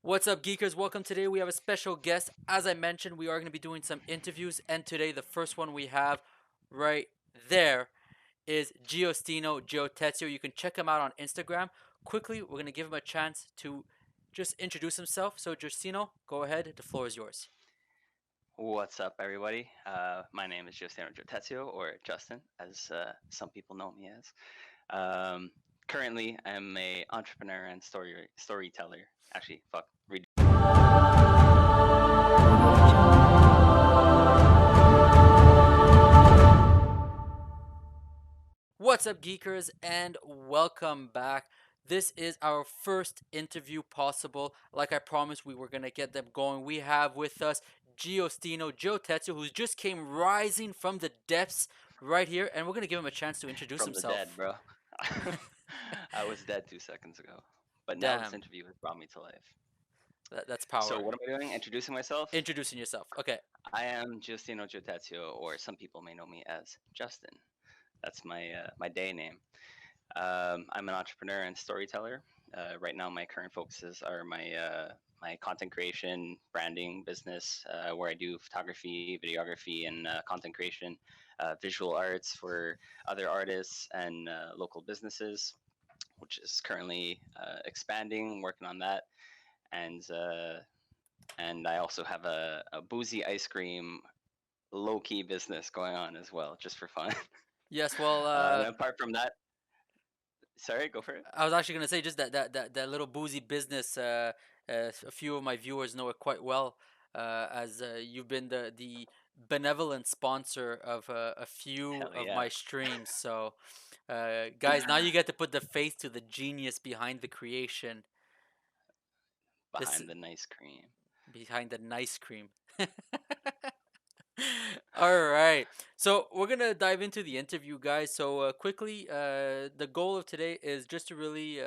What's up, Geekers? Welcome. Today we have a special guest. As I mentioned, we are going to be doing some interviews, and today the first one we have right there is Giostino Giotezio. You can check him out on Instagram. Quickly, we're going to give him a chance to just introduce himself. So, Giostino, go ahead. The floor is yours. What's up, everybody? My name is Giustino Giotezio, or Justin, as some people know me as. Um, Currently, I'm a entrepreneur and storyteller. Actually, fuck. What's up, Geekers, and welcome back. This is our first interview possible. Like I promised, we were going to get them going. We have with us Giostino Giotezio, who just came rising from the depths right here, and we're going to give him a chance to introduce From the dead, himself. bro. I was dead 2 seconds ago, but now this Damn, interview has brought me to life. that's So, power. what am I doing? Introducing myself? Introducing yourself. Okay. I am Giustino Giotezio, or some people may know me as Justin. That's my day name. I'm an entrepreneur and storyteller. Right now, my current focuses are my content creation, branding business, where I do photography, videography, and content creation, visual arts for other artists and local businesses, which is currently expanding, working on that, and uh, and I also have a boozy ice cream low key business going on as well, just for fun. Yes, well, And apart from that, sorry, go for it. I was actually gonna say just that little boozy business. A few of my viewers know it quite well, as you've been the benevolent sponsor of a few Hell of yeah. my streams. So, guys, now you get to put the face to the genius behind the creation. This Behind the nice cream. behind the nice cream. All right. So we're gonna dive into the interview, guys. So quickly, the goal of today is just to really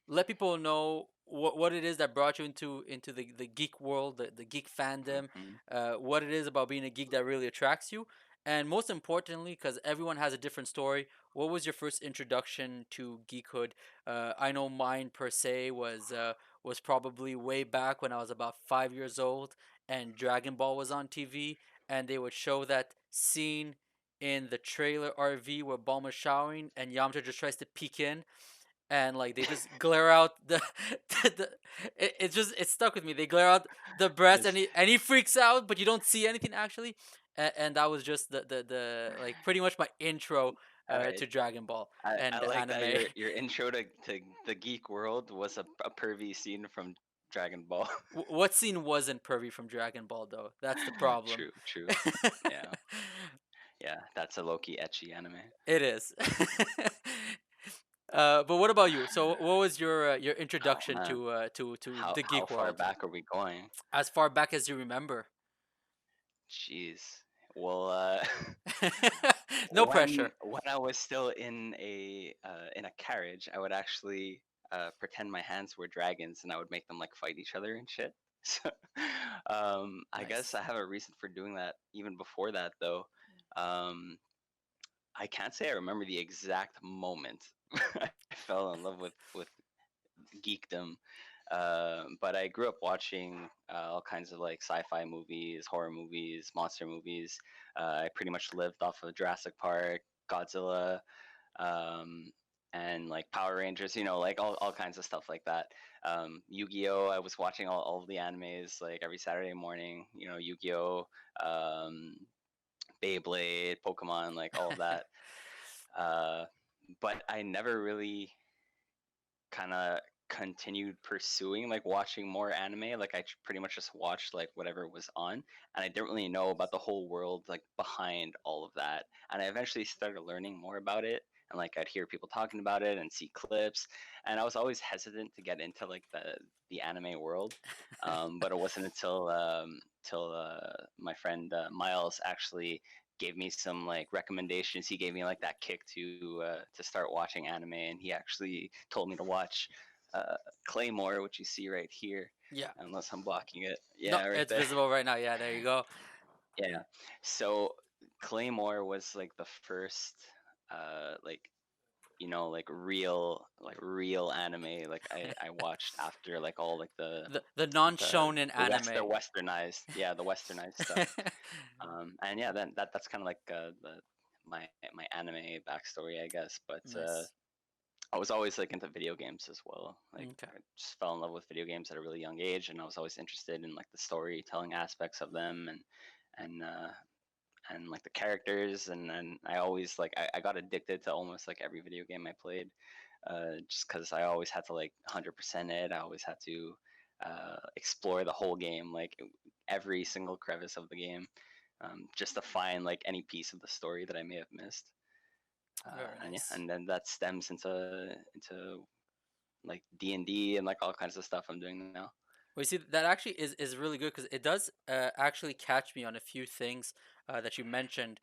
let people know what it is that brought you into the geek world, the geek fandom, Hmm. what it is about being a geek that really attracts you, and most importantly, because everyone has a different story, what was your first introduction to geekhood? I know mine per se was probably way back when I was about 5 years old, and Dragon Ball was on TV, and they would show that scene in the trailer RV where Bulma's showering and Yamcha just tries to peek in, and like they just glare out the it stuck with me. They glare out the breast, Just and he freaks out, but you don't see anything actually. And that was just the like pretty much my intro all right. to Dragon Ball I and the like that anime. your intro to the geek world was a pervy scene from Dragon Ball. What scene wasn't pervy from Dragon Ball though? That's the problem. True, true. Yeah, yeah. That's a low key etchy anime. It is. But what about you? So, what was your Oh introduction man, to how the how geek far world, back are we going? as far back as you remember? Jeez. Well, No when pressure. when I was still in a carriage, I would actually pretend my hands were dragons, and I would make them like fight each other and shit. So, I guess Nice. I have a reason for doing that even before that, though. Um, I can't say I remember the exact moment I fell in love with geekdom. But I grew up watching all kinds of like sci-fi movies, horror movies, monster movies. I pretty much lived off of Jurassic Park, Godzilla, um, and like Power Rangers. Like all kinds of stuff like that. Yu-Gi-Oh! I was watching all of the animes like every Saturday morning. Yu-Gi-Oh! Um, Beyblade, Pokemon, like all of that. Uh, but I never really kind of continued pursuing like watching more anime. Like pretty much just watched like whatever was on, and I didn't really know about the whole world like behind all of that. And I eventually started learning more about it, and like I'd hear people talking about it and see clips, and I was always hesitant to get into like the anime world. But it wasn't until my friend Miles actually gave me some like recommendations. He gave me like that kick to start watching anime, and he actually told me to watch uh, Claymore, which you see right here, Yeah. unless I'm blocking it. No, Yeah, right it's there. visible right now. Yeah, there you go. Yeah. So Claymore was like the first like like real anime. Like I watched after like all like The non shonen anime. westernized, yeah, the westernized stuff. And yeah, then that's kind of like my anime backstory, I guess. But Nice. I was always like into video games as well. Like Okay. I just fell in love with video games at a really young age, and I was always interested in like the storytelling aspects of them, and like the characters, and I always like I got addicted to almost like every video game I played, just because I always had to like 100% it. I always had to explore the whole game, like every single crevice of the game, just to find like any piece of the story that I may have missed. Very And yeah, nice. and then that stems into like D&D and like all kinds of stuff I'm doing now. Well, you see, that actually is really good because it does actually catch me on a few things that you mentioned.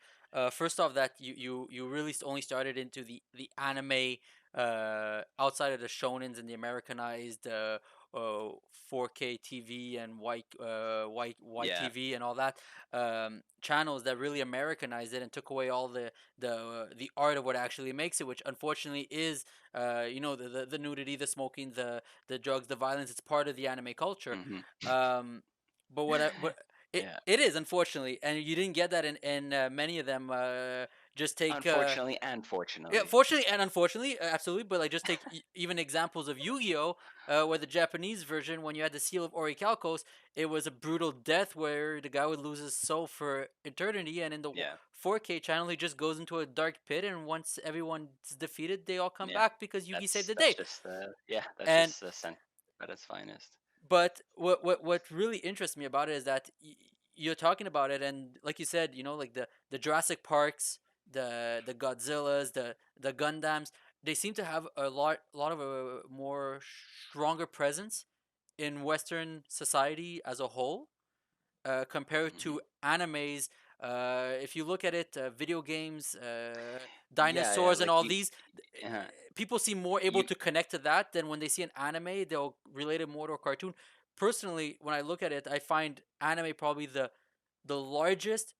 First off, that you really only started into the anime outside of the shonens and the Americanized 4K TV and white Yeah. TV and all that channels that really Americanized it and took away all the art of what actually makes it, which unfortunately is the nudity, the smoking, the drugs, the violence. It's part of the anime culture. Hmm. Um, but what Yeah. it is unfortunately, and you didn't get that in many of them. Just take Unfortunately and yeah, fortunately. fortunately and unfortunately, absolutely. But like, just take even examples of Yu-Gi-Oh, where the Japanese version, when you had the seal of Orichalcos, it was a brutal death where the guy would lose his soul for eternity, and in the Yeah. 4K channel, he just goes into a dark pit, and once everyone's defeated, they all come Yeah. back because Yugi saved That's the that's day. just yeah, that's And just Senpai at its finest. but what really interests me about it is that you're talking about it, and like you said, like the Jurassic Parks, the Godzillas, the Gundams, they seem to have a lot of a more stronger presence in Western society as a whole, compared Hmm. to animes. If you look at it, video games, Yeah, yeah, dinosaurs, and like all these, uh, people seem more able you to connect to that than when they see an anime. They'll relate it more to a cartoon. Personally, when I look at it, I find anime probably the largest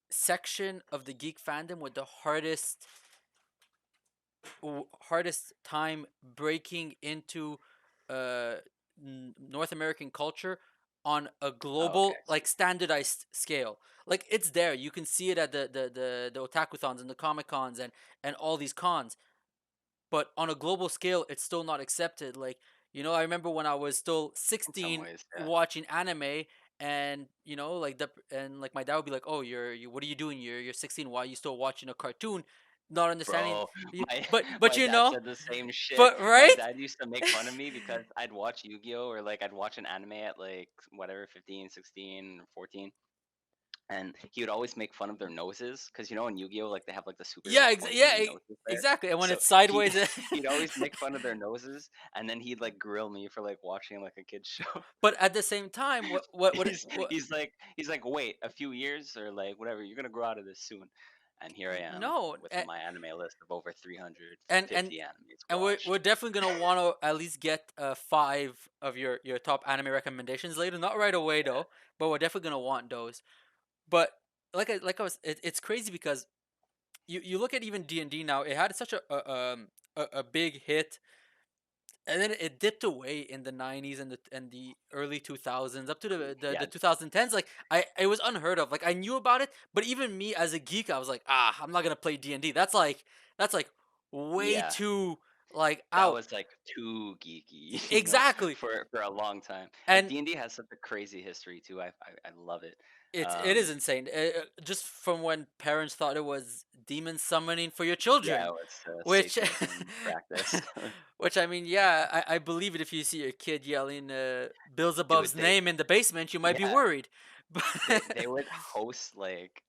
section of the geek fandom with the hardest time breaking into uh, North American culture on a oh, okay, global, I see. like standardized scale. Like, it's there. You can see it at the Otakuthons and the Comic Cons and all these cons. But on a global scale, it's still not accepted. Like, I remember when I was still In some 16 ways, yeah. watching anime, and like my dad would be like, "Oh, what are you doing? You're 16. Why are you still watching a cartoon?" Not understanding. Bro, my But my dad said the same shit. but My right? dad used to make fun of me because I'd watch Yu-Gi-Oh, or like I'd watch an anime at like whatever 15, 16, or 14, and he would always make fun of their noses because in Yu-Gi-Oh, like they have like the super like pointy noses there. Exactly. And when So it's he sideways, he'd always make fun of their noses, and then he'd like grill me for like watching like a kid's show. but at the same time, he's he's like, wait, a few years or like whatever, you're gonna grow out of this soon. And here I am no, with my anime list of over and and 350 animes and we're watched. definitely gonna want to at least get five of your top anime recommendations later. Not right away Yeah. though, but we're definitely gonna want those. But it's crazy because you look at even D&D now. It had such a big hit, and then it dipped away in the 90s and the early 2000s up to the Yeah. 2010s. Like, it was unheard of. Like, I knew about it, but even me as a geek, I was like, I'm not gonna play D&D. That's like way Yeah. too like That out. was like too geeky, Exactly. for a long time. Like And D&D has such a crazy history too. I love it. it is insane. Just from when parents thought it was demon summoning for your Yeah, children, it was which Satanism practice. which, I mean, yeah, I believe it. If you see your kid yelling Dude, Beelzebub's they name in the basement, you might be yeah, worried. But they would host like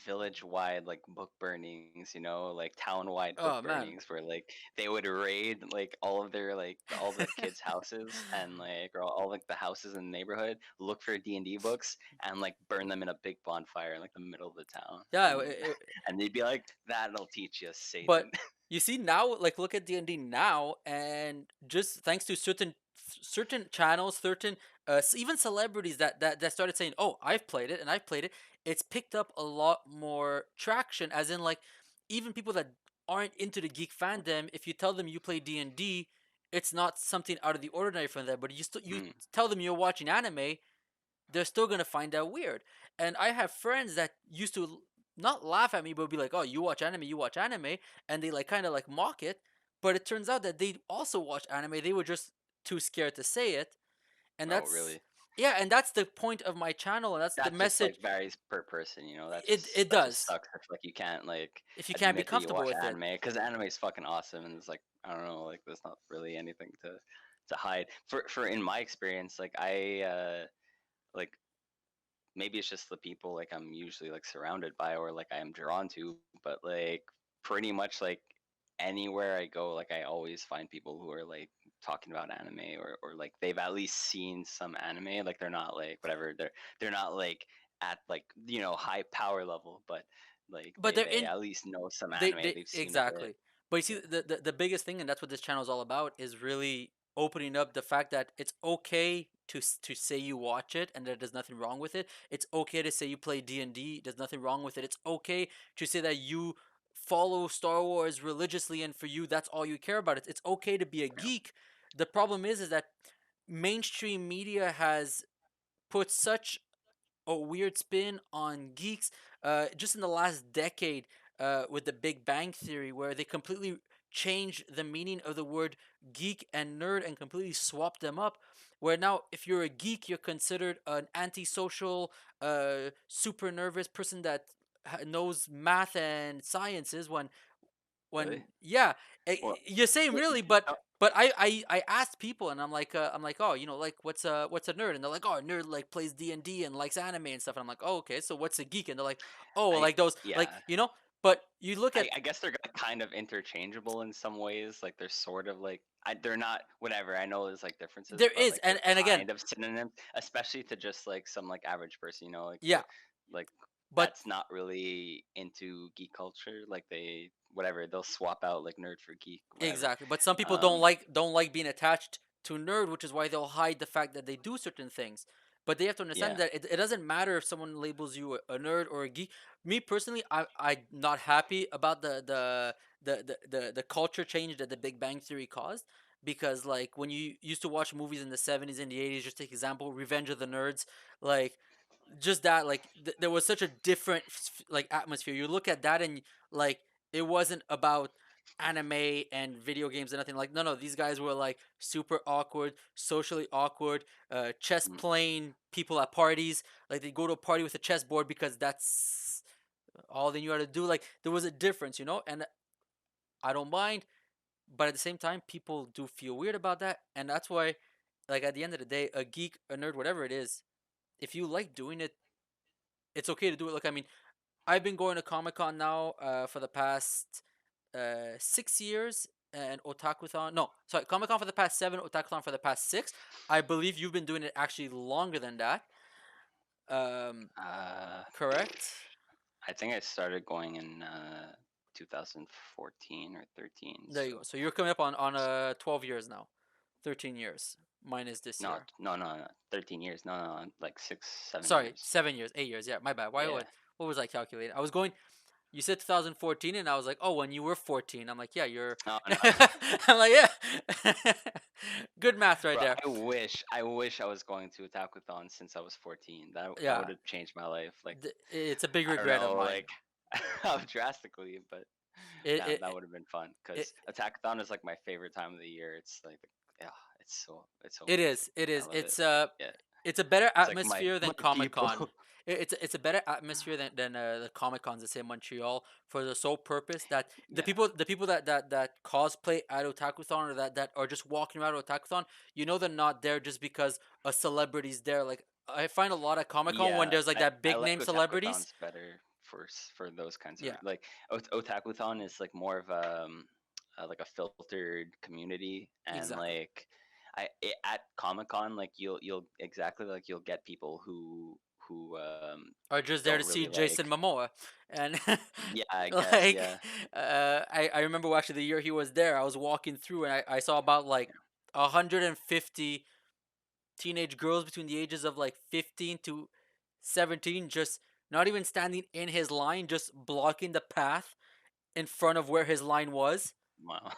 village wide like book burnings, like town wide book oh man, burnings where like they would raid like all of their like all the kids' houses, and like or all like the houses in the neighborhood, look for D&D books and like burn them in a big bonfire in like the middle of the town. yeah. And they'd be like, that'll teach you But Satan. you see now, like, look at D&D now, and just thanks to certain channels, certain even celebrities that started saying, "Oh, I've played it and I've played it." It's picked up a lot more traction, as in, like, even people that aren't into the geek fandom, if you tell them you play D&D, it's not something out of the ordinary for them. But you Mm. tell them you're watching anime, they're still gonna find that weird. And I have friends that used to not laugh at me, but be like, "Oh, you watch anime," and they like kind of like mock it. But it turns out that they also watch anime. They were just too scared to say it, and Oh, that's really? yeah, and that's the point of my channel, and that's the That just like message. varies per person, you know. It That just does sucks if like you can't like if you can't be admit that you comfortable watch with it. anime because anime is fucking awesome, and it's like I don't know, like there's not really anything to hide. For in my experience, like like maybe it's just the people like I'm usually like surrounded by or like I am drawn to, but like pretty much like anywhere I go, like I always find people who are like talking about anime or like they've at least seen some anime. Like they're not like whatever, they're not like at like, you know, high power level, but like But they're they in at least know some anime, they they've seen a bit. exactly. But you see, Yeah. the biggest thing, and that's what this channel is all about, is really opening up the fact that it's okay to to say you watch it and that there's nothing wrong with it. It's okay to say you play D&D. There's nothing wrong with it. It's okay to say that you follow Star Wars religiously and for you that's all you care about. It's okay to be a Yeah. geek. The problem is that mainstream media has put such a weird spin on geeks just in the last decade with the Big Bang Theory, where they completely changed the meaning of the word geek and nerd and completely swapped them up. Where now, if you're a geek, you're considered an antisocial, super nervous person that knows math and sciences. When Really? yeah, Well, you're saying wait, really, but I asked people and I'm like, oh, you know, like what's a nerd, and they're like, oh, a nerd like plays D&D and likes anime and stuff, and I'm like, oh, okay, so what's a geek? And they're like, oh, I like those, like, yeah. you know. But you look at I guess they're kind of interchangeable in some ways. Like they're sort of like they're not whatever. I know there's like differences, there but is, like they're and again, kind of synonyms, especially to just like some like average person. You know, yeah, like but that's not really into geek culture. Like they whatever they'll swap out like nerd for geek, whatever. exactly. But some people Um, don't like being attached to nerd, which is why they'll hide the fact that they do certain things. But they have to understand yeah, that it doesn't matter if someone labels you a nerd or a geek. Me personally, I'm not happy about the culture change that the Big Bang Theory caused. Because like when you used to watch movies in the 70s and the 80s, just take example, Revenge of the Nerds, like just that, like there was such a different like atmosphere. You look at that and like it wasn't about anime and video games and nothing. Like no, these guys were like super awkward, socially awkward, chess mm, playing people at parties. Like they go to a party with a chessboard because that's all they knew how to do. Like there was a difference, you know. And I don't mind, but at the same time people do feel weird about that, and that's why, like, at the end of the day, a geek, a nerd, whatever it is, if you like doing it, it's okay to do it. Like, I mean, I've been going to Comic Con now for the past 6 years, and Otakuthon. No, sorry, Comic Con for the past 7, Otakuthon for the past 6. I believe you've been doing it actually longer than that. Um, uh, correct. I think I started going in 2014 or 13. There you So go. So you're coming up on 12 years now, 13 years. Mine is this no, year. no, 13 years. No, like 6, 7 Sorry, years. 7 years, 8 years. Yeah, my bad. Why? Yeah. What was I calculating? I was going. You said 2014, and I was like, oh, when you were 14. I'm like, yeah, you're. No, no, I'm like, yeah. Good math right bro. there. I wish I was going to Otakuthon since I was 14. That Yeah, would have changed my life. Like it's a big I don't regret of know, mine. like how drastically, but It, it, that would have been fun it, because Attack-a-thon is like my favorite time of the year. It's like, yeah, it's so it amazing. is. It I is. love it. Yeah, It's a better it's like atmosphere my than Comic people. Con. It's a better atmosphere than the Comic Cons that say Montreal, for the sole purpose that Yeah, the people that cosplay at Otakuthon, or that are just walking around Otakuthon, you know, they're not there just because a celebrity's there. Like, I find a lot of Comic Con when yeah. there's like that I big like name celebrities. Otakuthons better for those kinds of Yeah, like Otakuthon is like more of like a filtered community and exactly. like at Comic Con like you'll exactly like you'll get people who Or just there don't to see really Jason like. Momoa, and Yeah, I guess. like, Yeah. I remember actually the year he was there, I was walking through and I saw about like 150 teenage girls between the ages of like 15 to 17, just not even standing in his line, just blocking the path in front of where his line was, Wow.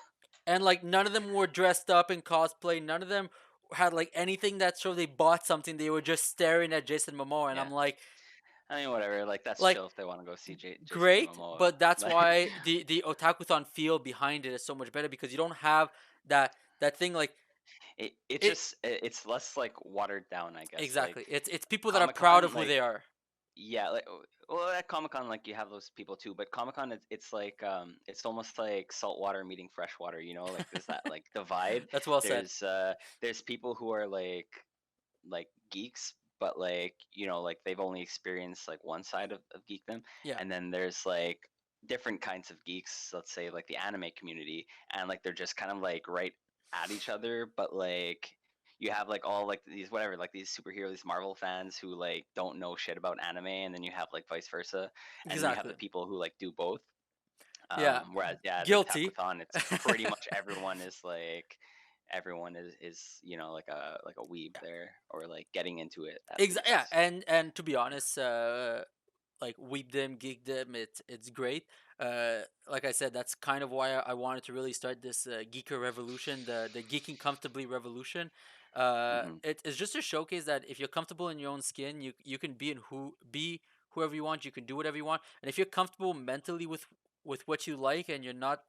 and like none of them were dressed up in cosplay. None of them had like anything that showed they bought something. They were just staring at Jason Momoa, and Yeah. I'm like, I mean, whatever. Like that's like chill if they want to go see Jason great, Momoa. but that's Like why the Otakuthon feel behind it is so much better because you don't have that thing like it it just it's less like watered down, I guess. Like exactly. It's people that are Comic proud of Con, who like they are. yeah, like well at Comic Con like you have those people too, but Comic Con it's like it's almost like salt water meeting fresh water. You know, like there's that like divide. That's well said. There's there's people who are like geeks, but like like they've only experienced like one side of geekdom, Yeah, and then there's like different kinds of geeks, let's say like the anime community, and like they're just kind of like right at each other, but like you have like all like these whatever like these superhero these Marvel fans who like don't know shit about anime, and then you have like vice versa, and then you have the exactly. people who like do both. Yeah, Whereas yeah, the guilty. Otakuthon, it's pretty much everyone is like everyone is like a weeb there or like getting into it at Yeah, least. and to be honest, like weep them, geek them. It's great. Like I said, that's kind of why I wanted to really start this geeker revolution, the geeking comfortably revolution. Hmm. It's just a showcase that if you're comfortable in your own skin, you can be whoever you want. You can do whatever you want, and if you're comfortable mentally with what you like, and you're not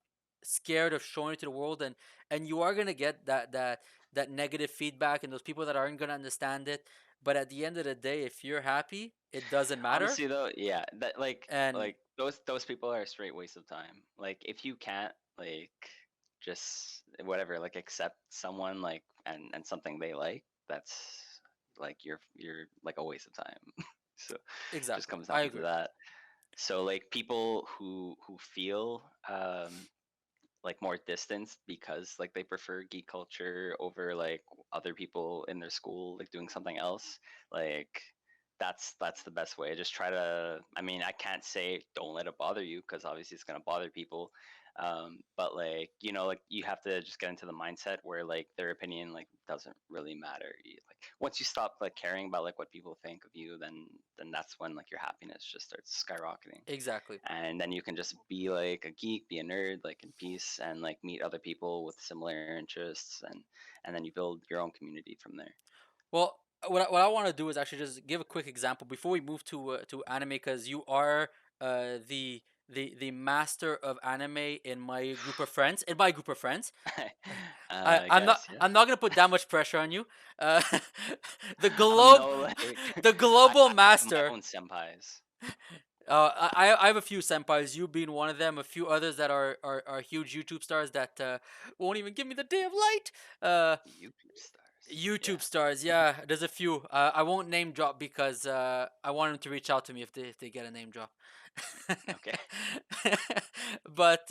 scared of showing it to the world, and you are gonna get that negative feedback and those people that aren't gonna understand it. But at the end of the day, if you're happy, it doesn't matter. Honestly though, yeah, that And like those people are a straight waste of time. Like if you can't like just whatever like accept someone like and something they like, that's like you're like a waste of time. So just exactly, comes down I to agree. that. So like people who feel like more distanced because like they prefer geek culture over like other people in their school like doing something else, like that's the best way. Just try to, I mean, I can't say don't let it bother you because obviously it's going to bother people, but like like you have to just get into the mindset where like their opinion like doesn't really matter. Like once you stop like caring about like what people think of you, then that's when like your happiness just starts skyrocketing, Exactly. and then you can just be like a geek, be a nerd, like in peace, and like meet other people with similar interests, and then you build your own community from there. Well, what I want to do is actually just give a quick example before we move to anime, because you are the master of anime in my group of friends. In my group of friends, I guess, yeah. I'm not gonna put that much pressure on you. Uh, the I'm globe, no like the I, global I have my master. own senpais. I have a few senpais, you being one of them, a few others that are huge YouTube stars that won't even give me the day of light. Uh, YouTube stars. Yeah. YouTube stars, yeah, there's a few. I won't name drop because I want them to reach out to me if they get a name drop. Okay. But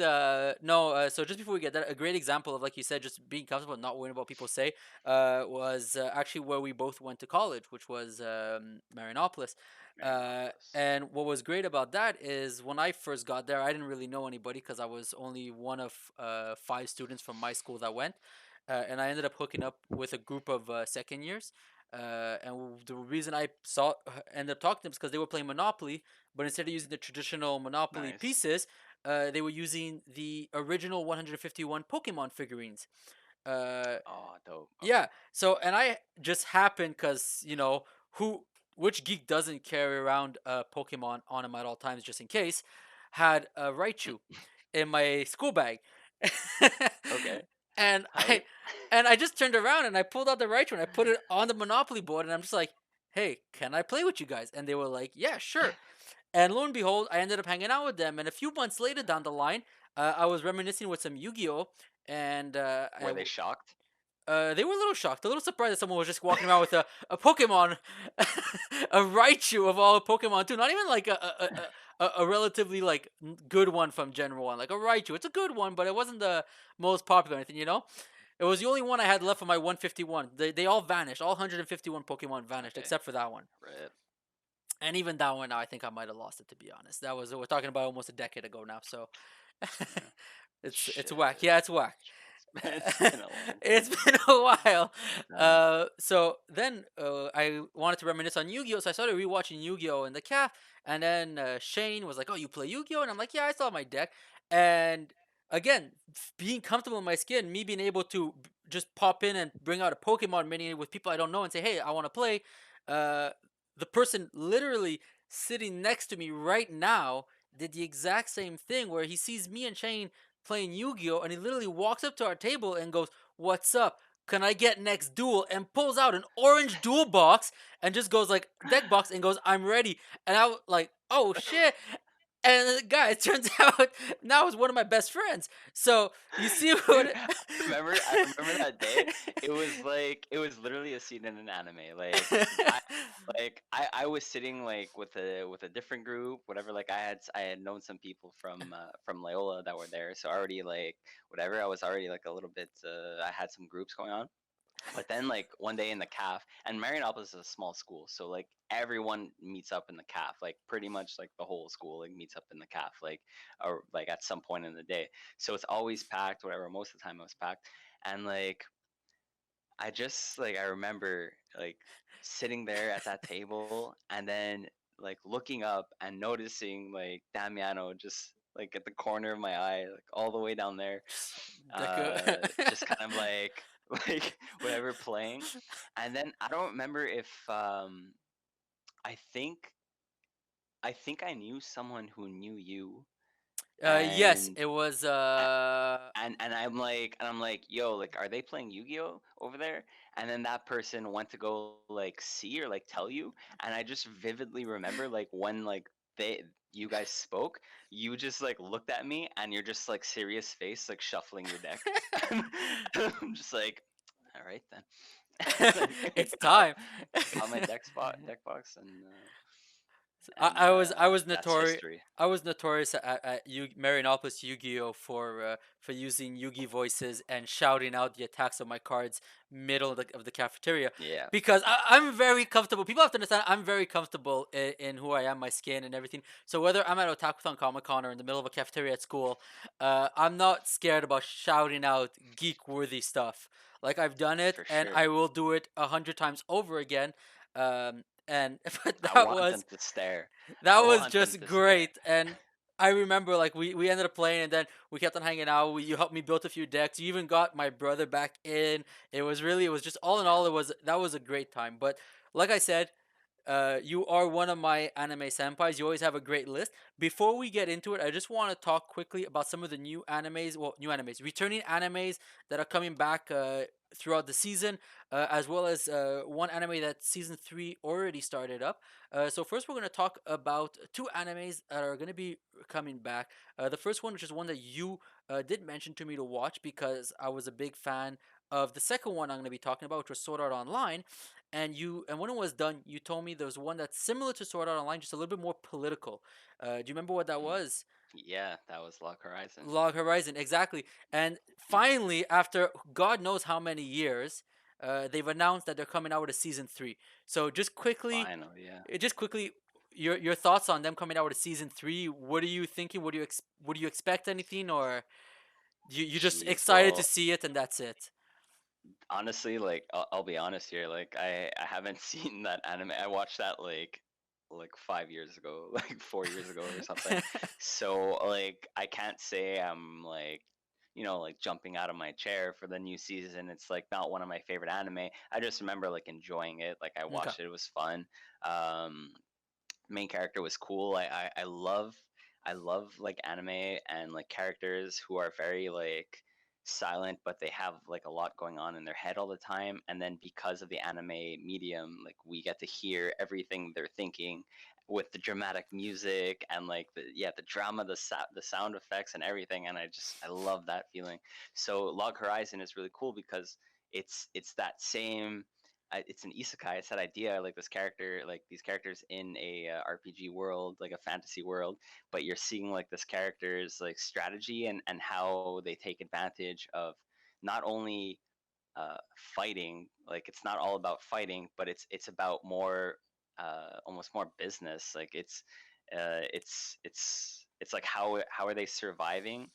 no, so just before we get that, a great example of, like you said, just being comfortable and not worrying about people say, was actually where we both went to college, which was Marinopolis. Marinopolis. And what was great about that is when I first got there, I didn't really know anybody because I was only one of five students from my school that went. And I ended up hooking up with a group of second years. And the reason I ended up talking to them is because they were playing Monopoly, but instead of using the traditional Monopoly Nice. pieces, they were using the original 151 Pokemon figurines. Uh, Oh, dope. Okay. yeah. So, and I just happened because who, which geek doesn't carry around a Pokemon on him at all times just in case, had a Raichu in my school bag, Okay. and I Hype. and I just turned around and I pulled out the Raichu and I put it on the Monopoly board and I'm just like, hey, can I play with you guys? And they were like, yeah, sure. And lo and behold, I ended up hanging out with them. And a few months later down the line, I was reminiscing with some Yu-Gi-Oh, and Were they shocked? they were a little shocked, a little surprised that someone was just walking around with a Pokemon, a Raichu of all Pokemon too. Not even like a relatively like good one from Gen 1, like a Raichu. It's a good one, but it wasn't the most popular or anything. It was the only one I had left for my 151. They all vanished. All 151 Pokemon vanished Okay. except for that one. Rip. And even that one, I think I might have lost it, to be honest. That was, we're talking about almost a decade ago now. So Yeah. it's whack. Shit. Yeah, it's whack. It's been a long It's time. been a while. Damn. So then I wanted to reminisce on Yu-Gi-Oh, so I started rewatching Yu-Gi-Oh in the calf, and then Shane was like, "Oh, you play Yu-Gi-Oh?" And I'm like, "Yeah, I saw my deck." And again, being comfortable in my skin, me being able to just pop in and bring out a Pokemon mini with people I don't know and say, "Hey, I want to play." Uh, the person literally sitting next to me right now did the exact same thing, where he sees me and Shane playing Yu-Gi-Oh, and he literally walks up to our table and goes, "What's up? Can I get next duel?" and pulls out an orange duel box and just goes like deck box and goes, "I'm ready." And I was like, "Oh shit!" And the guy, it turns out, now is one of my best friends. So you see Dude, what? I remember that day. It was literally a scene in an anime. I I was sitting like with a different group, whatever. Like I had known some people from Loyola that were there, so already like whatever. I was already like a little bit. I had some groups going on. But then like one day in the calf, and Marianopolis is a small school, so like everyone meets up in the calf, like pretty much like the whole school like meets up in the calf, like or like at some point in the day. So it's always packed, whatever. Most of the time it was packed, and like I remember like sitting there at that table, and then like looking up and noticing like Damiano just like at the corner of my eye, like all the way down there, Just Deku. just kind of like like whatever playing. And then I don't remember if I think I knew someone who knew you, Yes, and it was. and I'm like, yo, like, are they playing Yu-Gi-Oh over there? And then that person went to go like see or like tell you, and I just vividly remember like when like they you guys spoke, you just like looked at me and you're just like serious face like shuffling your deck. And I'm just like, all right then. And then It's time. got my deck box I was that's notorious. history. I was notorious at Marianopolis Yu-Gi-Oh for using Yu-Gi voices and shouting out the attacks of my cards middle of the cafeteria, Yeah, because I'm very comfortable. People have to understand I'm very comfortable in who I am, my skin and everything. So whether I'm at Otakuthon Comic Con or in the middle of a cafeteria at school, I'm not scared about shouting out geek worthy stuff. Like, I've done it for and sure. I will do it 100 times over again. And but I that want them was to stare. that I was want them just to stare. great. And I remember, like, we ended up playing, and then we kept on hanging out. You helped me build a few decks. You even got my brother back in. It was just, all in all, that was a great time. But like I said, you are one of my anime senpais. You always have a great list. Before we get into it, I just want to talk quickly about some of the new animes. Well, new animes, returning animes that are coming back throughout the season, as well as one anime that season 3 already started up. So first, we're going to talk about two animes that are going to be coming back. The first one, which is one that you did mention to me to watch because I was a big fan of the second one I'm going to be talking about, which was Sword Art Online. And when it was done, you told me there was one that's similar to Sword Art Online, just a little bit more political. Do you remember what that Mm. was? Yeah, that was Log Horizon. Log Horizon, exactly. And Mm. finally, after God knows how many years, they've announced that they're coming out with a season 3. So Finally, yeah. just quickly, your thoughts on them coming out with a season 3? What are you thinking? Would you expect anything, or you just Jeez. excited to Well, see it and that's it? honestly, like I'll be honest here. Like I haven't seen that anime. I watched that like 5 years ago, like 4 years ago or something. So like I can't say I'm like like jumping out of my chair for the new season. It's like not one of my favorite anime. I just remember like enjoying it. Like I Okay. watched it. It was fun. Um, Main character was cool. I love like anime and like characters who are very like silent, but they have like a lot going on in their head all the time. And then because of the anime medium, like we get to hear everything they're thinking with the dramatic music and like the drama, the sound effects and everything. And I love that feeling. So Log Horizon is really cool because it's that same it's an isekai. It's that idea, like this character, like these characters in a RPG world, like a fantasy world, but you're seeing like this character's like strategy and how they take advantage of not only fighting, like it's not all about fighting, but it's about more almost more business. Like it's like how are they surviving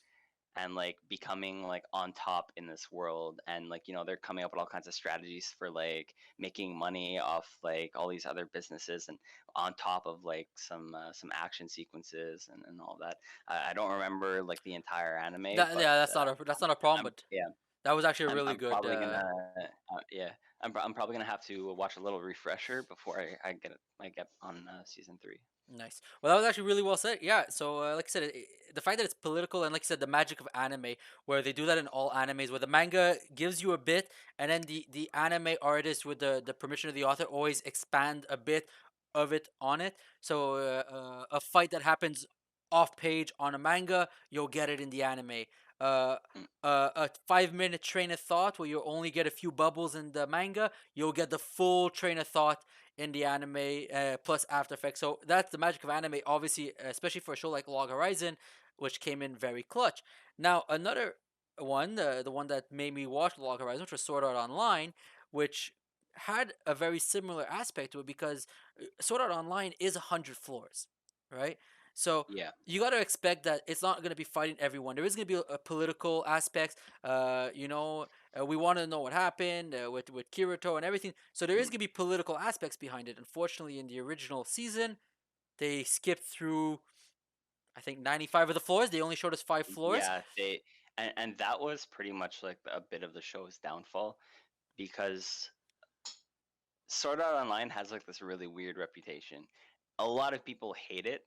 and like becoming like on top in this world, and like they're coming up with all kinds of strategies for like making money off like all these other businesses, and on top of like some action sequences and all that. I don't remember like the entire anime, That but yeah, that's not a problem, I'm but yeah, that was actually a really I'm good. probably gonna yeah, I'm probably gonna have to watch a little refresher before I get on season 3. Nice. Well, that was actually really well said. Yeah. So, like I said, the fact that it's political and, like I said, the magic of anime, where they do that in all animes, where the manga gives you a bit, and then the anime artist, with the permission of the author, always expand a bit of it on it. So, a fight that happens off page on a manga, you'll get it in the anime. Uh, Mm, a 5 minute train of thought where you only get a few bubbles in the manga, you'll get the full train of thought in the anime, plus After Effects. So that's the magic of anime, obviously, especially for a show like Log Horizon, which came in very clutch. Now, another one, the one that made me watch Log Horizon, which was Sword Art Online, which had a very similar aspect to it because Sword Art Online is 100 floors, right? So yeah. you got to expect that it's not going to be fighting everyone. There is going to be a political aspect. We want to know what happened with Kirito and everything. So there is Mm. going to be political aspects behind it. Unfortunately, in the original season, they skipped through, I think, 95 of the floors. They only showed us 5 floors. Yeah, and that was pretty much like a bit of the show's downfall, because Sword Art Online has like this really weird reputation. A lot of people hate it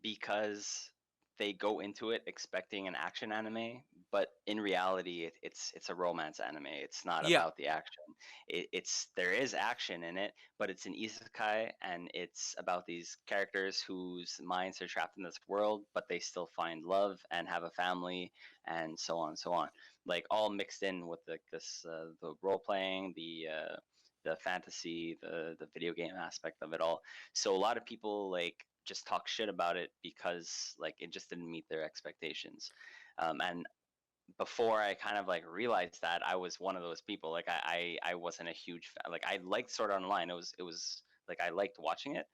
because they go into it expecting an action anime, but in reality, it's a romance anime. It's not Yeah, about the action. It's there is action in it, but it's an isekai, and it's about these characters whose minds are trapped in this world, but they still find love and have a family, and so on and so on. Like all mixed in with this the role playing, the fantasy, the video game aspect of it all. So a lot of people like just talk shit about it because like it just didn't meet their expectations. And before I kind of like realized that, I was one of those people. Like I wasn't a huge fan. Like I liked Sword Art Online. It was like I liked watching it.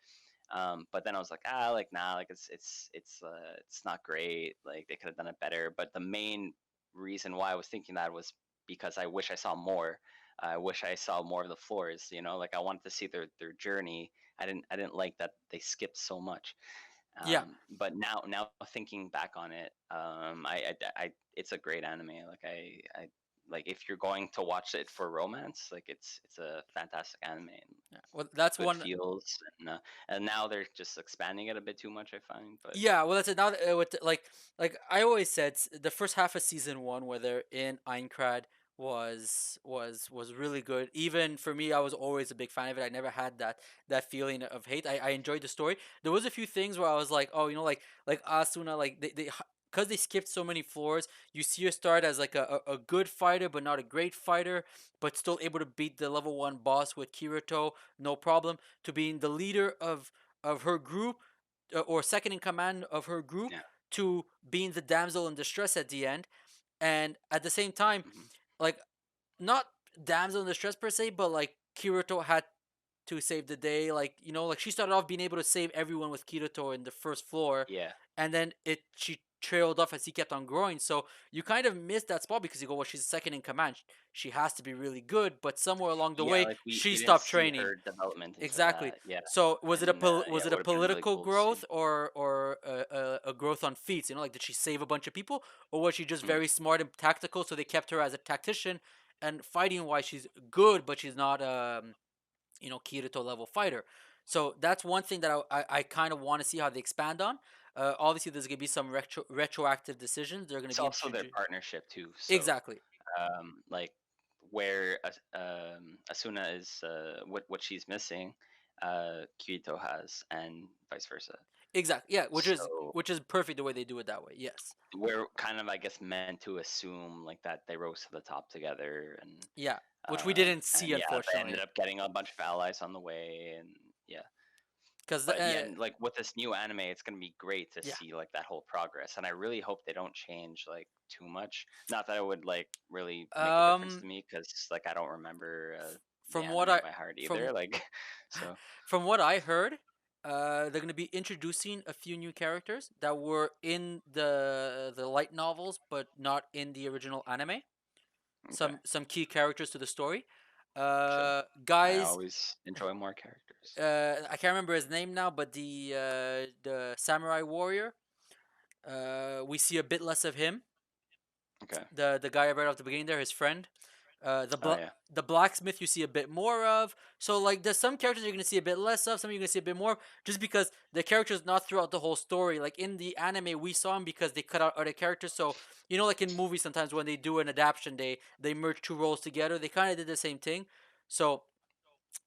But then I was like, like nah, like it's not great. Like they could have done it better. But the main reason why I was thinking that was because I wish I saw more. I wish I saw more of the floors. Like I wanted to see their journey. I didn't like that they skipped so much. yeah. But now thinking back on it, it's a great anime. Like I like if you're going to watch it for romance, like it's a fantastic anime, and Yeah. Well, that's good one. feels, and now they're just expanding it a bit too much, I find. But Yeah, well, that's it. Now, with like I always said, the first half of season one, where they're in Aincrad, was really good. Even for me, I was always a big fan of it. I never had that feeling of hate. I enjoyed the story. There was a few things where I was like, oh, like Asuna, like they because they skipped so many floors. You see her start as like a good fighter, but not a great fighter, but still able to beat the level one boss with Kirito, no problem. To being the leader of her group, or second in command of her group, yeah. to being the damsel in distress at the end, and at the same time, Hmm. like, not damsel in distress per se, but like Kirito had to save the day. Like, like she started off being able to save everyone with Kirito in the first floor, Yeah. and then she trailed off as he kept on growing. So you kind of missed that spot because you go, well, she's second in command. She has to be really good, but somewhere along the Yeah, way, like we she didn't stopped see training. her development into Exactly. that. Yeah. So And yeah, was it it a would have been really political cool to see. growth, or a growth on feats? Like, did she save a bunch of people, or was she just Mm. very smart and tactical? So they kept her as a tactician, and fighting wise, she's good, but she's not Kirito level fighter. So that's one thing that I kind of want to see how they expand on. Obviously, there's gonna be some retroactive decisions. They're gonna It's be also their introduced. partnership too. So Exactly. like where Asuna is what she's missing, Kirito has, and vice versa. Exactly. Yeah, which is So which is perfect the way they do it that way. Yes. we're kind of, I guess, meant to assume like that they rose to the top together, Yeah. Which we didn't see, and yeah, they ended unfortunately. up getting a bunch of allies on the way, and yeah. Because But yeah, and like with this new anime, it's gonna be great to yeah. see like that whole progress, and I really hope they don't change like too much. Not that it would like really make a difference to Um, me, because like I don't remember the from what anime I by heart from either. Like, so from what I heard, they're gonna be introducing a few new characters that were in the light novels, but not in the original anime. Okay, Some key characters to the story. chill. I Guys, always enjoy more characters. I can't remember his name now, but the samurai warrior. We see a bit less of him. Okay. The guy right off the beginning there, his friend. Oh yeah. The blacksmith you see a bit more of. So like there's some characters you're gonna see a bit less of, some you're gonna see a bit more, just because the character's not throughout the whole story. Like in the anime, we saw him because they cut out other characters. So you know, like in movies, sometimes when they do an adaptation, they merge two roles together. They kind of did the same thing. So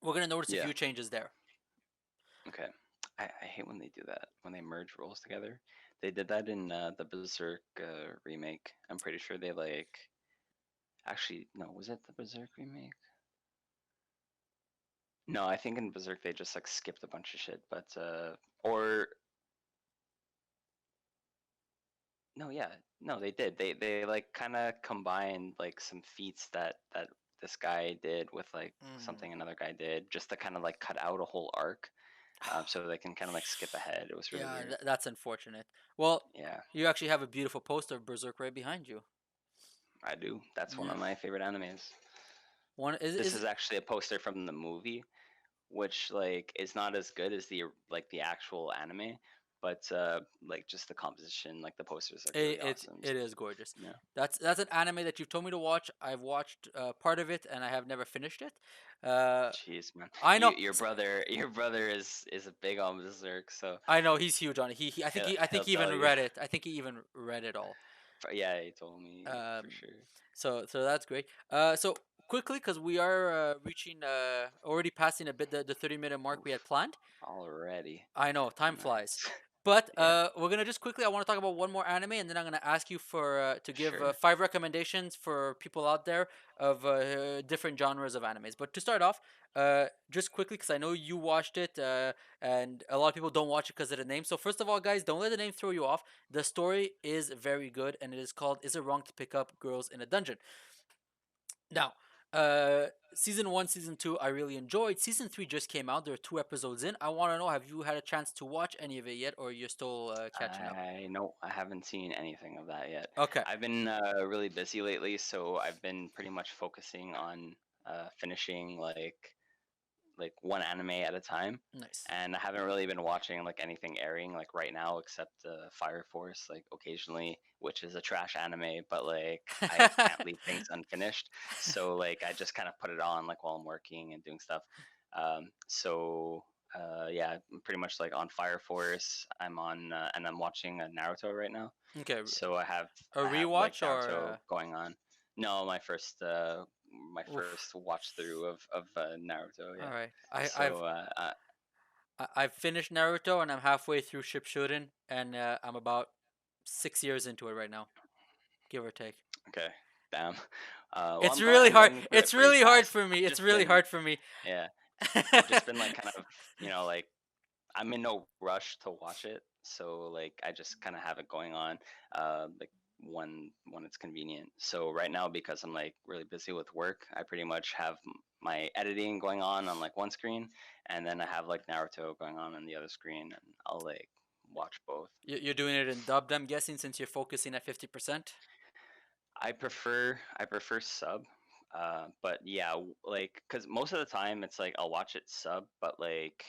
we're gonna notice a Yeah. few changes there. Okay. I hate when they do that, when they merge roles together. They did that in the Berserk remake. I'm pretty sure they like. Actually, no, was it the Berserk remake? No, I think in Berserk they just like skipped a bunch of shit, but or no, yeah, no, they did. They like kind of combined like some feats that this guy did with like Mm. something another guy did, just to kind of like cut out a whole arc, so they can kind of like skip ahead. It was really Yeah, weird. that's unfortunate. Well, Yeah, you actually have a beautiful poster of Berserk right behind you. I do. That's one Yeah, of my favorite animes. one This is is actually a poster from the movie, which like is not as good as the actual anime, but like just the composition, like the posters look really awesome. it is gorgeous. Yeah. That's an anime that you've told me to watch. I've watched part of it and I have never finished it. Uh, Jeez, man. I know, Your brother is a big on Berserk, so I know he's huge on it. I think he'll he tell even you. read it. I think he even read it all. Yeah, he told me for Um, sure. so that's great. So quickly, because we are reaching already passing a bit the 30-minute mark we Oof, had planned. already. I know time flies, Nice. but Yeah, we're gonna just quickly. I want to talk about one more anime, and then I'm gonna ask you for to give sure. 5 recommendations for people out there of different genres of animes. But to start off, just quickly because I know you watched it, and a lot of people don't watch it because of the name. So first of all, guys, don't let the name throw you off. The story is very good, and it is called "Is It Wrong to Pick Up Girls in a Dungeon?" Now, season one, season two, I really enjoyed. Season three just came out. There are 2 episodes in. I want to know, have you had a chance to watch any of it yet, or you're still catching up? I know I haven't seen anything of that yet. Okay, I've been really busy lately, so I've been pretty much focusing on finishing like one anime at a time, nice. and I haven't really been watching like anything airing like right now except Fire Force like occasionally, which is a trash anime, but like I can't leave things unfinished, so like I just kind of put it on like while I'm working and doing stuff. Yeah, I'm pretty much like on Fire Force. I'm on and I'm watching Naruto right now, Okay, so a I have like rewatch or Naruto going on. No, my oof. first watch through of Naruto. All Yeah. right, So I've finished Naruto and I'm halfway through Shippuden, and I'm about 6 years into it right now, give or take. okay, damn. Well, It's really I'm hard. going through it It's pretty really hard fast. for me. I've It's just really been hard for me. yeah, I've just been like kind of like I'm in no rush to watch it, so like I just kind of have it going on, like when it's convenient. So right now, because I'm like really busy with work, I pretty much have my editing going on like one screen, and then I have like Naruto going on the other screen, and I'll like watch both. You're doing it in dubbed, I'm guessing, since you're focusing at 50%. I prefer sub, but yeah, like because most of the time it's like I'll watch it sub, but like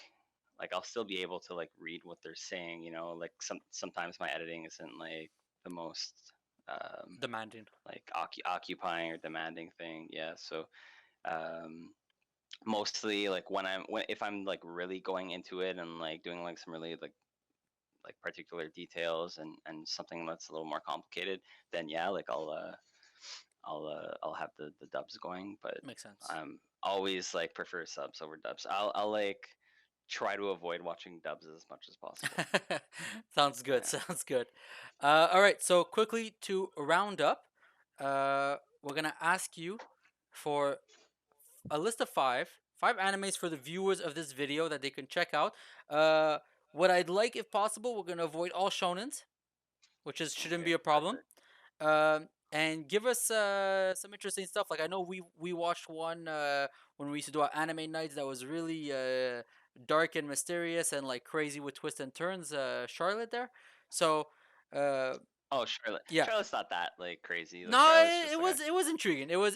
I'll still be able to like read what they're saying. You know, like sometimes my editing isn't like the most um, Demanding. like occupying or demanding thing. Yeah, so um, mostly like when if I'm like really going into it and like doing like some really like particular details and something that's a little more complicated, then yeah, like I'll have the dubs going, but Makes sense. I'm always like prefer subs over dubs. I'll like try to avoid watching dubs as much as possible. Sounds good. Yeah. Sounds good. All right. So quickly to round up, we're gonna ask you for a list of five animes for the viewers of this video that they can check out. Uh, what I'd like, if possible, we're gonna avoid all shonens, which is shouldn't be Okay. a problem. Perfect. And give us some interesting stuff. Like I know we watched one when we used to do our anime nights that was really dark and mysterious and like crazy with twists and turns. Charlotte there. So, uh, Oh, Charlotte. yeah. Charlotte's not that like crazy. Like No, Charlotte's it, just it like a was it was intriguing. It was,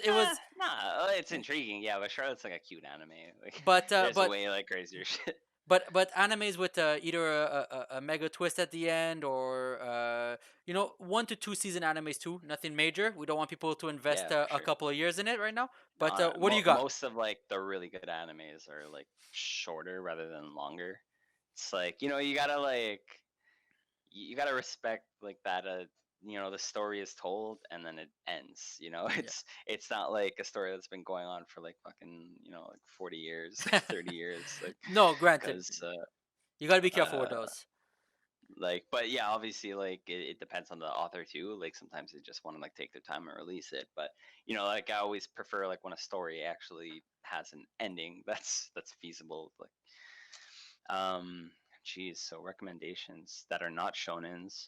nah. It's intriguing, yeah, but Charlotte's like a cute anime. Like but there's but way like crazier shit. but animes with either a mega twist at the end or 1 to 2 season animes too. Nothing major. We don't want people to invest Yeah, for a sure. couple of years in it right now. But No, what do you got? most of like the really good animes are like shorter rather than longer. It's like you gotta you gotta respect like that. The story is told and then it ends. Yeah. It's not like a story that's been going on for like fucking like 40 years, 30 years, like No, granted, because you got to be careful with uh those. like but yeah, obviously like it depends on the author too. Like sometimes they just want to like take their time and release it, but like I always prefer like when a story actually has an ending that's feasible. Like um geez, so recommendations that are not shonens.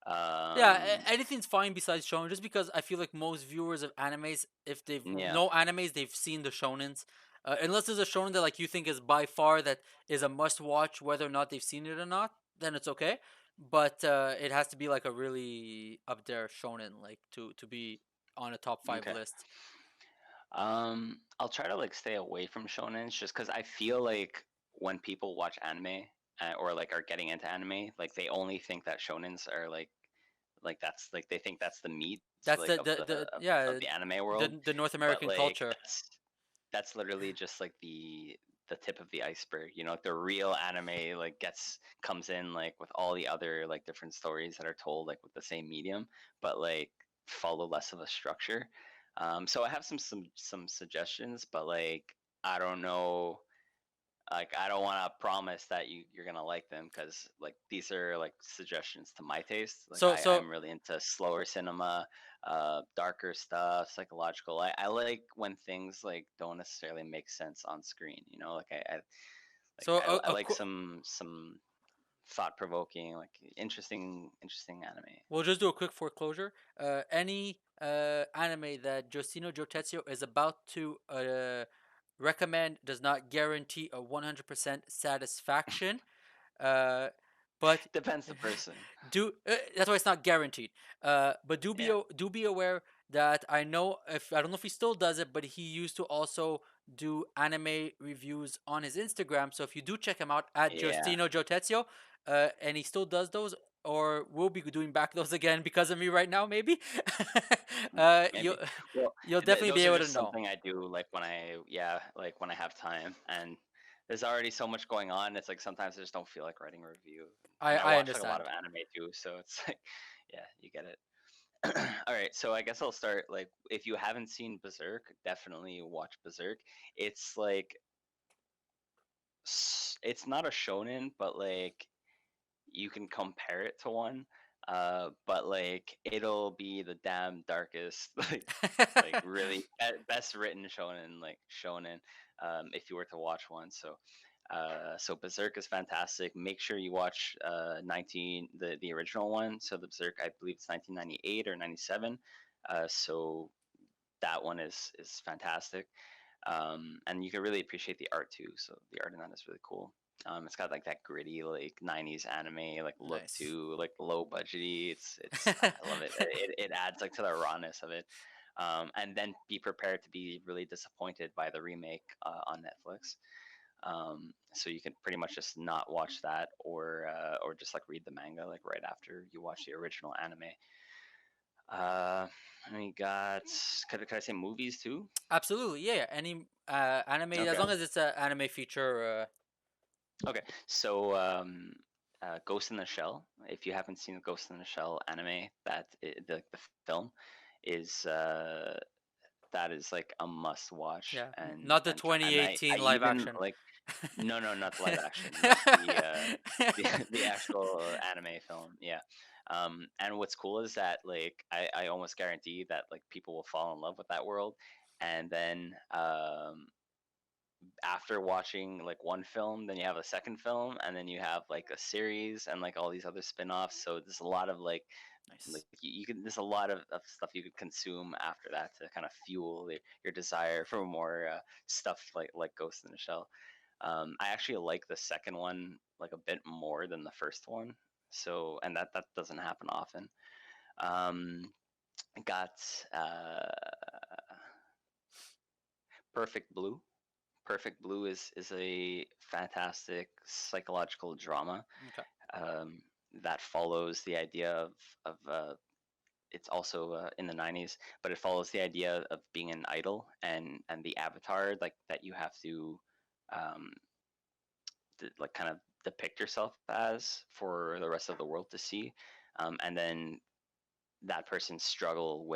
Yeah, um anything's fine besides shonen. Just because I feel like most viewers of animes, if they've yeah, no animes, they've seen the shonens. Unless there's a shonen that like you think is by far that is a must watch, whether or not they've seen it or not, then it's okay. But it has to be like a really up there shonen, like to be on a top five okay. list. I'll try to like stay away from shonens just because I feel like when people watch anime or like are getting into anime, like they only think that shonens are like that's like they think that's the meat That's like the of yeah the anime world, the North but American like culture. that's literally just like the tip of the iceberg. Like the real anime like comes in like with all the other like different stories that are told like with the same medium, but like follow less of a structure. So I have some suggestions, but like I don't know, like I don't want to promise that you're gonna like them because like these are like suggestions to my taste. Like So I'm so really into slower cinema, darker stuff, psychological. I like when things like don't necessarily make sense on screen. Like so I like some thought provoking, like interesting anime. we'll just do a quick foreclosure. Any anime that Giostino Jotetsuo is about to recommend does not guarantee a 100% satisfaction. Uh, but Depends the person. do that's why it's not guaranteed. But Yeah, do be aware that I know if I don't know if he still does it, but he used to also do anime reviews on his Instagram. So if you do check him out at yeah. Giustino Jotetsuo, and he still does those, or will be doing back those again because of me right now, maybe. You'll Maybe. Well, you'll definitely be those are able to just know. something I do like like when I have time, and there's already so much going on. It's like sometimes I just don't feel like writing a review, and I I watch like a lot of understand. anime too, so it's like, yeah, you get it. All right, so I guess I'll start. Like, if you haven't seen Berserk, definitely watch Berserk. It's like it's not a shonen, but like you can compare it to one. But like it'll be the damn darkest, like really best written shonen, if you were to watch one. So Berserk is fantastic. Make sure you watch 19 the original one. So the Berserk, I believe it's 1998 or 97. So that one is fantastic. And you can really appreciate the art too. So the art in that is really cool. It's got like that gritty like '90s anime like look Nice. too, like low budgety. I love it. It adds like to the rawness of it. And then be prepared to be really disappointed by the remake on Netflix. So you can pretty much just not watch that, or just like read the manga like right after you watch the original anime. Uh, we got. Could I say movies too? Absolutely, yeah. Yeah. Any anime, as Okay. long as it's an anime feature. Okay, so Ghost in the Shell. If you haven't seen the Ghost in the Shell anime, the film is that is like a must watch, Yeah, and not the I 2018 live even action. like no, not the live action, like the actual anime film. Yeah. And what's cool is that like I almost guarantee that like people will fall in love with that world, and then after watching like one film, then you have a second film, and then you have like a series and like all these other spin-offs. So there's a lot of like Nice. you can there's a lot of stuff you could consume after that to kind of fuel your desire for more stuff like Ghost in the Shell. I actually like the second one like a bit more than the first one. So, and that doesn't happen often. Um, got uh, Perfect Blue. Perfect Blue is a fantastic psychological drama Okay. um, that follows the idea of it's also in the 90s, but it follows the idea of being an idol and the avatar like that you have to um, like kind of depict yourself as for the rest of the world to see, and then that person struggle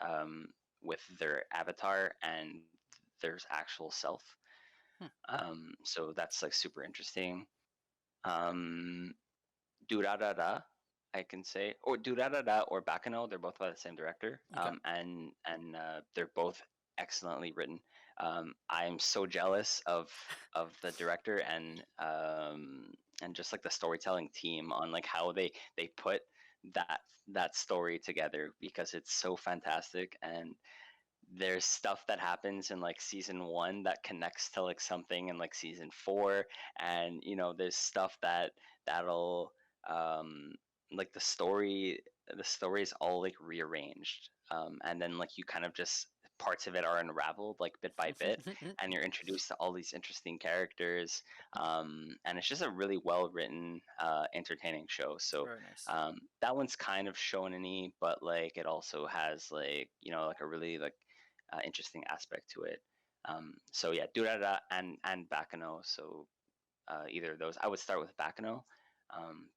um, with their avatar and their actual self. Hmm. So that's like super interesting. Um, Durarara, I can say, or Durarara or Bakano, they're both by the same director, Okay. and they're both excellently written. I'm so jealous of the director and just like the storytelling team on like how they put that that story together because it's so fantastic, and there's stuff that happens in like season one that connects to like something in like season four, and there's stuff that'll um like the story is all like rearranged, and then like you kind of just parts of it are unraveled like bit by bit, and you're introduced to all these interesting characters, and it's just a really well written entertaining show. So Very nice. that one's kind of shonen-y, but like it also has like like a really like interesting aspect to it. So yeah, Durara and Bakano. So either of those. I would start with Bakano.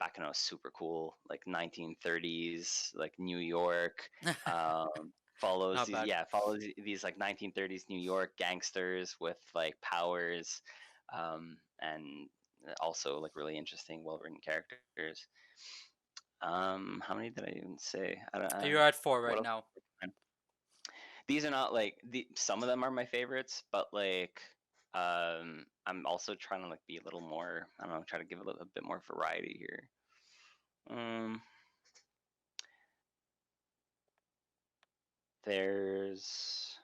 Bakano is super cool, like 1930s, like New York. Follows Not these, bad. yeah, follows these like 1930s New York gangsters with like powers, and also like really interesting, well-written characters. How many did I even say? I don't. You're at four What right else? now. These are not like some of them are my favorites, but like I'm also trying to like be a little more, I don't know, try to give a bit more variety here. Um there's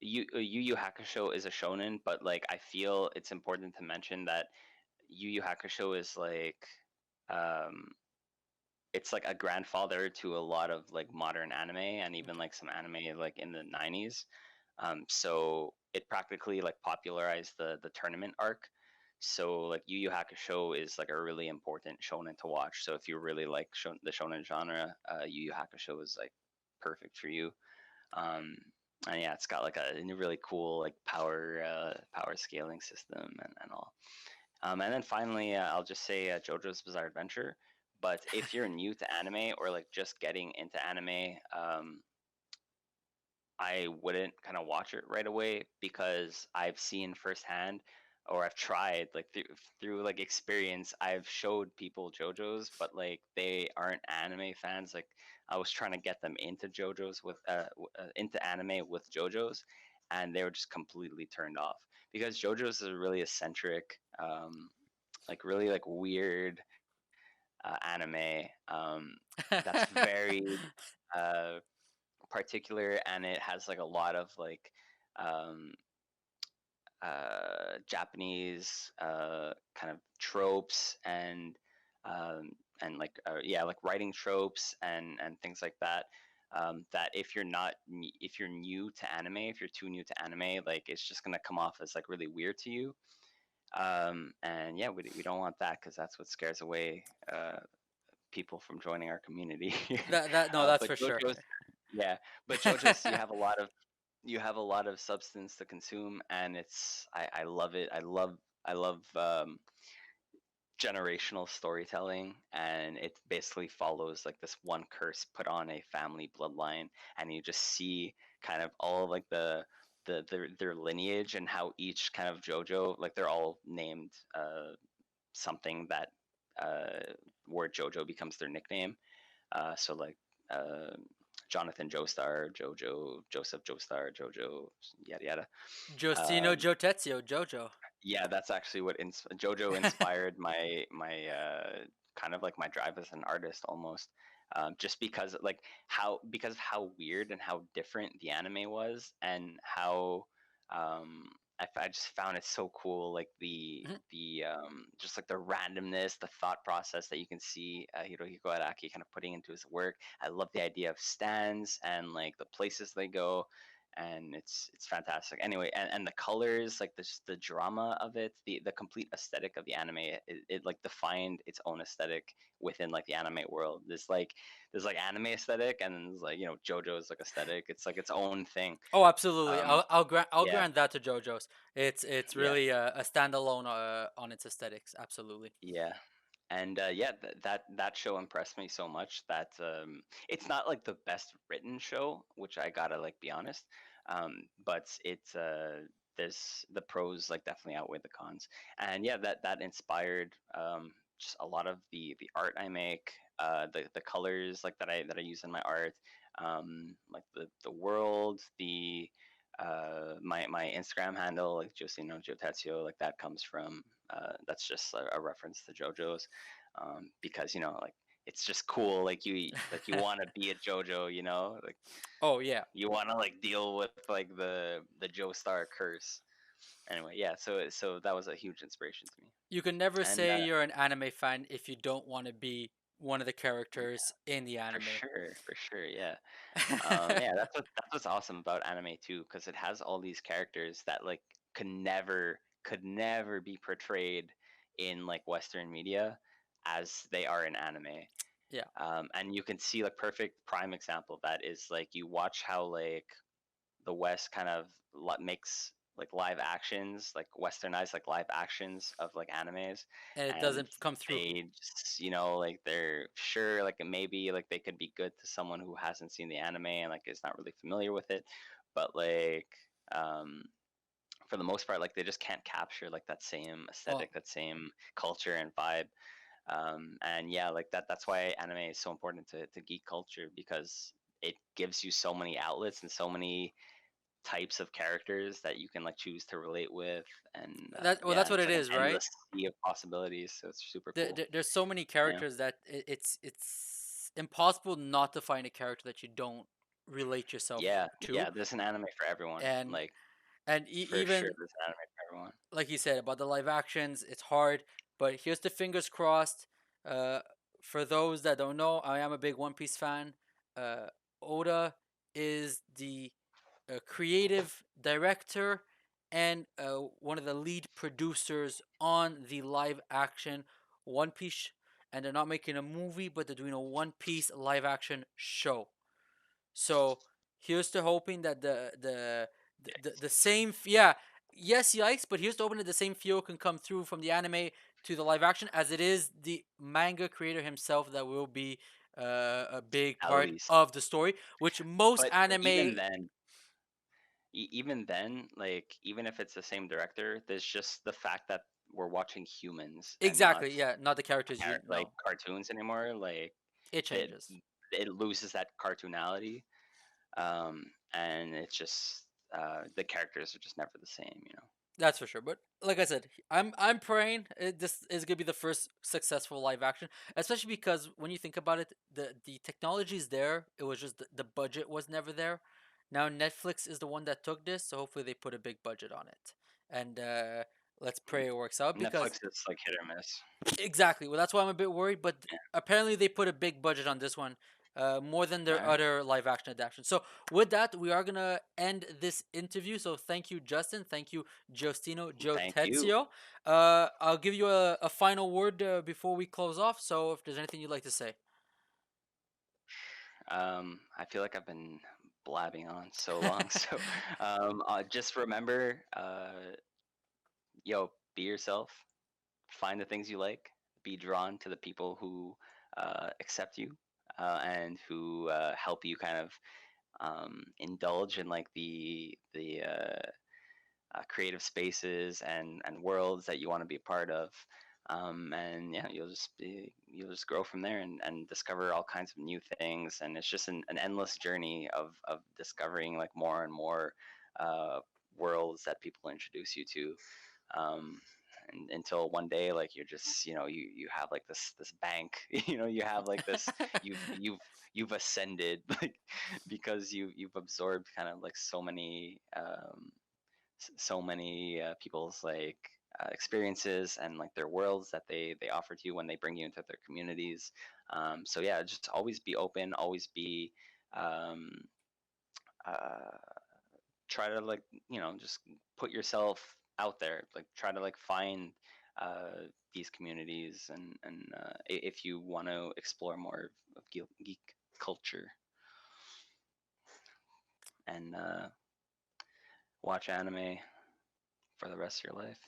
Yu Yu Hakusho is a shonen, but like I feel it's important to mention that Yu Yu Hakusho is like um it's like a grandfather to a lot of like modern anime and even Okay. like some anime like in the 90s. So it practically like popularized the tournament arc. So like Yu Yu Hakusho is like a really important shonen to watch. So if you really like the shonen genre, Yu Yu Hakusho is like perfect for you. Um, and yeah, it's got like a really cool like power scaling system and all. And then finally, I'll just say JoJo's Bizarre Adventure. But if you're new to anime or like just getting into anime, I wouldn't kind of watch it right away because I've seen firsthand, or I've tried like through like experience. I've showed people JoJo's, but like they aren't anime fans. Like I was trying to get them into JoJo's into anime with JoJo's, and they were just completely turned off because JoJo's is a really eccentric, like really like weird anime that's very uh, particular, and it has like a lot of like um, Japanese kind of tropes and like yeah, like writing tropes and things like that. That if you're new to anime, if you're too new to anime, like it's just gonna come off as like really weird to you. And yeah, we don't want that because that's what scares away people from joining our community. That no, that's But for sure. JoJo's, yeah, but JoJo's, you have a lot of substance to consume, and I love it. I love generational storytelling, and it basically follows like this one curse put on a family bloodline, and you just see kind of all like their lineage and how each kind of JoJo, like they're all named something that where JoJo becomes their nickname. So like uh, Jonathan Joestar, JoJo, Joseph Joestar, JoJo, yada yada. Giostino, Um, Joe Tetsio, Jojo. yeah, that's actually what JoJo inspired my kind of like my drive as an artist almost. Just because like how weird and how different the anime was, and I just found it so cool, like Mhm. the just like the randomness, the thought process that you can see Hirohiko Araki kind of putting into his work. I love the idea of stands and like the places they go, and it's fantastic. Anyway, and the colors, like the drama of it, the complete aesthetic of the anime, it like defined its own aesthetic within like the anime world. There's like anime aesthetic, and then there's like JoJo's like aesthetic. It's like its own thing. Oh, absolutely. Um, I'll yeah, grant that to JoJo's. It's yeah. really a standalone on its aesthetics. Absolutely. Yeah, and yeah, that show impressed me so much that it's not like the best written show, which I gotta like be honest, but it's there's the pros like definitely outweigh the cons, and yeah, that inspired just a lot of the art I make, the colors like that I use in my art, like the world, the my Instagram handle like Giostino Giotezio, like that comes from that's just a reference to JoJo's, because like it's just cool. Like you want to be a JoJo, like Oh yeah. you want to like deal with like the Joestar curse. Anyway, yeah. So that was a huge inspiration to me, You can never and say you're an anime fan if you don't want to be one of the characters in the anime. for sure, yeah. Yeah, that's what's awesome about anime too, because it has all these characters that like could never be portrayed in like Western media as they are in anime. Yeah. And you can see like perfect prime example of that is like you watch how like the West kind of makes like live actions, like westernized like live actions of like animes, And it and doesn't come through. they just like they're sure like maybe like they could be good to someone who hasn't seen the anime and like is not really familiar with it, but like um for the most part like they just can't capture like that same Oh, aesthetic, that same culture and vibe. And yeah, like that's why anime is so important to geek culture, because it gives you so many outlets and so many types of characters that you can like choose to relate with, and that's yeah, what it's it like an is, right? endless sea of possibilities, so it's super cool. There's so many Yeah, characters that it's impossible not to find a character that you don't relate yourself yeah, to. yeah, there's an anime for everyone, and like and for sure even there's an anime for everyone. like you said about the live actions, it's hard, but here's the fingers crossed. uh for those that don't know, I am a big One Piece fan. uh Oda is the creative director and one of the lead producers on the live action One Piece, and they're not making a movie, but they're doing a One Piece live action show. So here's to hoping that the same yeah, yes, yikes, but here's to hoping that the same feel can come through from the anime to the live action, as it is the manga creator himself that will be a big At part least, of the story, which most but anime. even then, like even if it's the same director, there's just the fact that we're watching humans and not Exactly, yeah, not the characters you like know. cartoons anymore, like It that changes. it loses that cartoonality, and it's just the characters are just never the same. That's for sure. But like I said, I'm praying this is gonna be the first successful live action, especially because when you think about it, the technology is there. It was just the budget was never there. Now Netflix is the one that took this, so hopefully they put a big budget on it, and let's pray it works out because Netflix is like hit or miss. exactly. Well, that's why I'm a bit worried. But Yeah. apparently, they put a big budget on this one, more than All their right. other live action adaptations. So, with that, we are gonna end this interview. So, thank you, Justin. Thank you, Giostino, Joe Thank you. Tezio. I'll give you a final word before we close off. So, if there's anything you'd like to say. I feel like I've been blabbing on so long. So, just remember, be yourself. Find the things you like. Be drawn to the people who accept you, and who help you kind of indulge in like the creative spaces and worlds that you want to be a part of. And yeah, you'll just grow from there, and discover all kinds of new things, and it's just an endless journey of discovering like more and more uh, worlds that people introduce you to, um, and until one day like you're just you have like this bank, you have like this, you've ascended like because you've absorbed kind of like so many people's like experiences and like their worlds that they offer to you when they bring you into their communities. So yeah, just always be open, always be um, uh, try to like just put yourself out there, like try to like find these communities, and if you want to explore more of geek culture, and watch anime for the rest of your life.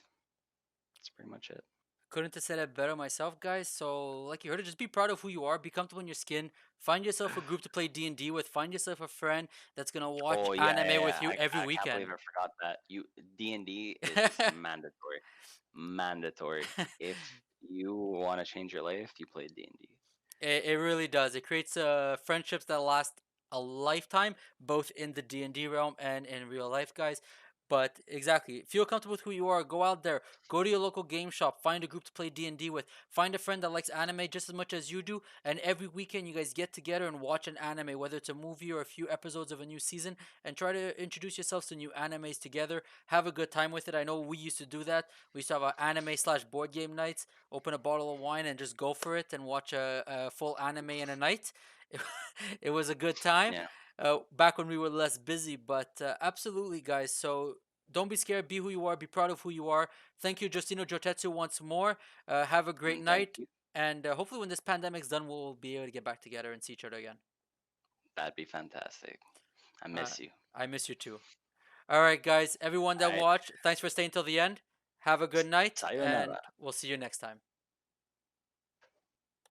That's pretty much it. Couldn't have said it better myself, guys. So, like you heard it, just be proud of who you are. Be comfortable in your skin. Find yourself a group to play D&D with. Find yourself a friend that's gonna watch Oh yeah, anime yeah, with yeah. you every I can't believe weekend. I forgot that. D&D is mandatory. Mandatory. If you want to change your life, you play D&D. It really does. It creates friendships that last a lifetime, both in the D&D realm and in real life, guys. But exactly, feel comfortable with who you are. Go out there, go to your local game shop, find a group to play D&D with, find a friend that likes anime just as much as you do, and every weekend you guys get together and watch an anime, whether it's a movie or a few episodes of a new season, and try to introduce yourselves to new animes together. Have a good time with it. I know we used to do that. We used to have our anime slash board game nights, open a bottle of wine and just go for it and watch a full anime in a night. It, it was a good time Yeah. back when we were less busy, but absolutely, guys. So don't be scared. Be who you are. Be proud of who you are. Thank you, Justino Jotetsu, once more. Have a great Thank night. you. And hopefully, when this pandemic's done, we'll be able to get back together and see each other again. That'd be fantastic. I Uh, miss you. I miss you too. All right, guys. Everyone All that right. watched, thanks for staying till the end. Have a good night, and Sayonara. we'll see you next time.